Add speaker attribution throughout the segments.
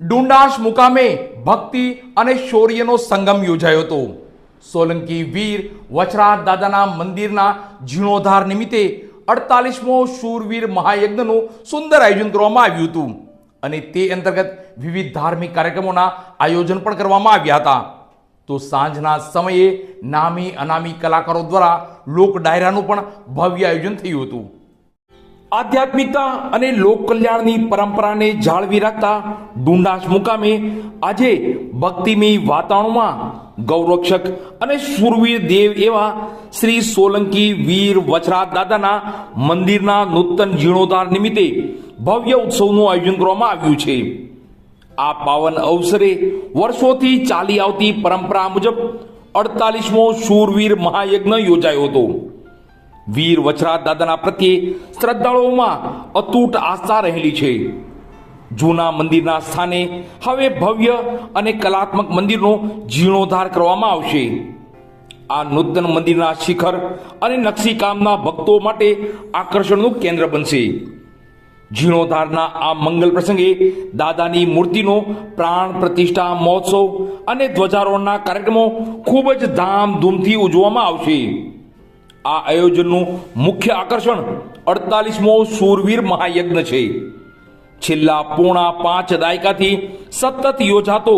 Speaker 1: ડુંડાશ મુકામે ભક્તિ અને શૌર્યનો સંગમ યોજાયો હતો। સોલંકી વીર વચરાજ દાદાના મંદિરના જીર્ણોદ્ધાર નિમિત્તે 48મો શૂરવીર મહાયજ્ઞનું સુંદર આયોજન કરવામાં આવ્યું હતું અને તે અંતર્ગત વિવિધ ધાર્મિક કાર્યક્રમોના આયોજન પણ કરવામાં આવ્યા હતા। તો સાંજના સમયે નામી અનામી કલાકારો દ્વારા લોક ડાયરાનું પણ ભવ્ય આયોજન થયું હતું। આધ્યાત્મિકતા અને લોક કલ્યાણની પરંપરાને જાળવી રાખતા ડુંડાશ મુકામે આજે ભક્તિમય વાતાવરણમાં ગૌરક્ષક અને શૂરવીર દેવ એવા શ્રી સોલંકી વીર વચરાજ દાદાના મંદિરના નૂતન જીર્ણોદ્ધાર નિમિત્તે ભવ્ય ઉત્સવનું આયોજન કરવામાં આવ્યું છે। આ પાવન અવસરે વર્ષોથી ચાલી આવતી પરંપરા મુજબ 48મો શૂરવીર મહાયજ્ઞ યોજાયો હતો। વીર વચરાજ દાદાના પ્રત્યે શ્રદ્ધાળુઓમાં અતૂટ આસ્થા રહેલી છે। જૂના મંદિરના સ્થાને હવે ભવ્ય અને કલાત્મક મંદિરનો જીર્ણોદ્ધાર કરવામાં આવશે। આ નૂતન મંદિરના શિખર અને નકશીકામના ભક્તો માટે આકર્ષણનું કેન્દ્ર બનશે। જીર્ણોદ્ધારના આ મંગલ પ્રસંગે દાદાની મૂર્તિનો પ્રાણ પ્રતિષ્ઠા મહોત્સવ અને ધ્વજારોહણના કાર્યક્રમો ખૂબ જ ધામધૂમથી ઉજવવામાં આવશે। આ આયોજનનું મુખ્ય આકર્ષણ 48મો શૂરવીર મહાયજ્ઞ છે। છેલ્લા પોણા 5 દાયકાથી સતત યોજાતો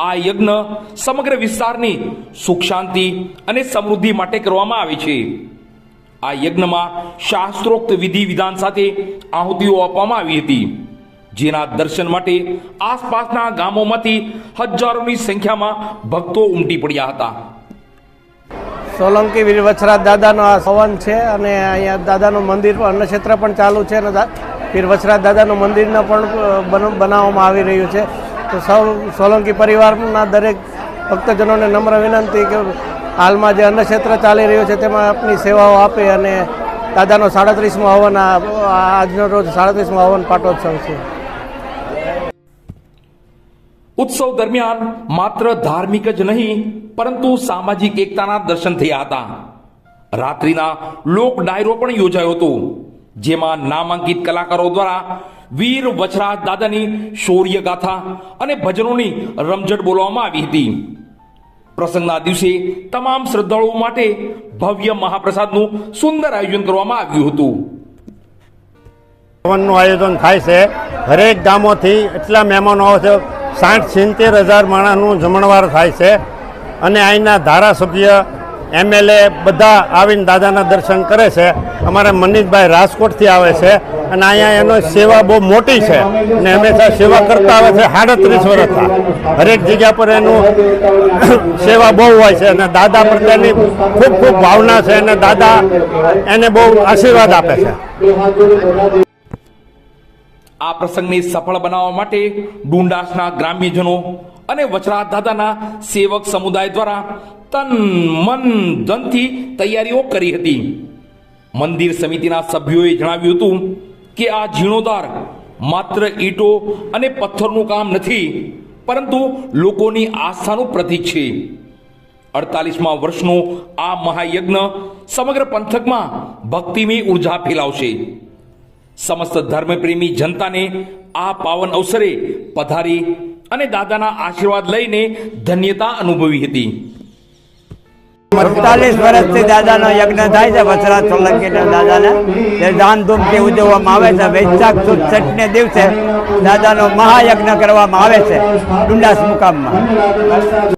Speaker 1: આ યજ્ઞ સમગ્ર વિસ્તારની સુખ શાંતિ અને સમૃદ્ધિ માટે કરવામાં આવે છે। આ યજ્ઞમાં શાસ્ત્રોક્ત વિધિ વિધાન સાથે આહુતિઓ આપવામાં આવી હતી, જેના દર્શન માટે આસપાસના ગામોમાંથી હજારોની સંખ્યામાં ભક્તો ઉમટી પડ્યા હતા।
Speaker 2: સોલંકી વીર વચરાજ દાદાનો આ હવન છે અને અહીંયા દાદાનું મંદિર અન્નક્ષેત્ર પણ ચાલુ છે અને વીર વચરાજ દાદાનું મંદિરને પણ બનાવવામાં આવી રહ્યું છે। તો સૌ સોલંકી પરિવારના દરેક ભક્તજનોને નમ્ર વિનંતી કે હાલમાં જે અન્નક્ષેત્ર ચાલી રહ્યું છે તેમાં આપની સેવાઓ આપે અને દાદાનો 37મો હવન આજનો રોજ 37મો હવન પાટોત્સવ છે।
Speaker 1: ઉત્સવ દરમિયાન માત્ર ધાર્મિક જ નહીં પરંતુ સામાજિક એકતાના દર્શન થયા હતા। રાત્રિના લોક ડાયરો પણ યોજાયો હતો, જેમાં નામાંકિત કલાકારો દ્વારા વીર વચરાજ દાદાની શૌર્ય ગાથા અને ભજનોની રમઝટ બોલવામાં આવી હતી। પ્રસંગના દિવસે તમામ શ્રદ્ધાળુઓ માટે ભવ્ય મહાપ્રસાદનું સુંદર આયોજન કરવામાં આવ્યું હતું।
Speaker 3: હવનનું આયોજન થાય છે, હરેક ગામોથી એટલા મહેમાનો આવે છે, 60-70 હજાર માણસનું જમણવાર થાય છે અને અહીંના ધારાસભ્ય MLA બધા આવીને દાદાના દર્શન કરે છે। અમારા મનીષભાઈ રાજકોટથી આવે છે અને અહીંયા એનો સેવા બહુ મોટી છે અને હંમેશા સેવા કરતા આવે છે 37 વર્ષથી। હરેક જગ્યા પર એનું સેવા બહુ હોય છે અને દાદા પ્રત્યેની ખૂબ ખૂબ ભાવના છે અને દાદા એને બહુ આશીર્વાદ આપે છે।
Speaker 1: આ પ્રસંગને સફળ બનાવવા માટે ડુંડાશના ગ્રામ્યજનો અને વચરાજ દાદાના સેવક સમુદાય દ્વારા તન મન ધનથી તૈયારીઓ કરી હતી। મંદિર સમિતિના સભ્યોએ જણાવ્યું હતું કે આ જીર્ણોદ્ધાર માત્ર ઈંટો અને પથ્થરનું કામ નથી, પરંતુ લોકોની આસ્થાનું પ્રતીક છે। 48મા વર્ષનો આ મહાયજ્ઞ સમગ્ર પંથકમાં ભક્તિમય ઉર્જા ફેલાવશે। સમસ્ત ધર્મપ્રેમી જનતાને આ પાવન અવસરે પધારી અને દાદાના આશીર્વાદ લઈને ધન્યતા અનુભવી હતી।
Speaker 4: 48 વર્ષથી દાદાનો યજ્ઞ થાય છે વચરાજ સોલંકીના દાદાને, જે ધામધૂમથી ઉજવવામાં આવે છે। વૈશાખ સુદ 6ને દિવસે દાદાનો મહાયજ્ઞ કરવામાં આવે છે ડુંડાશ મુકામમાં।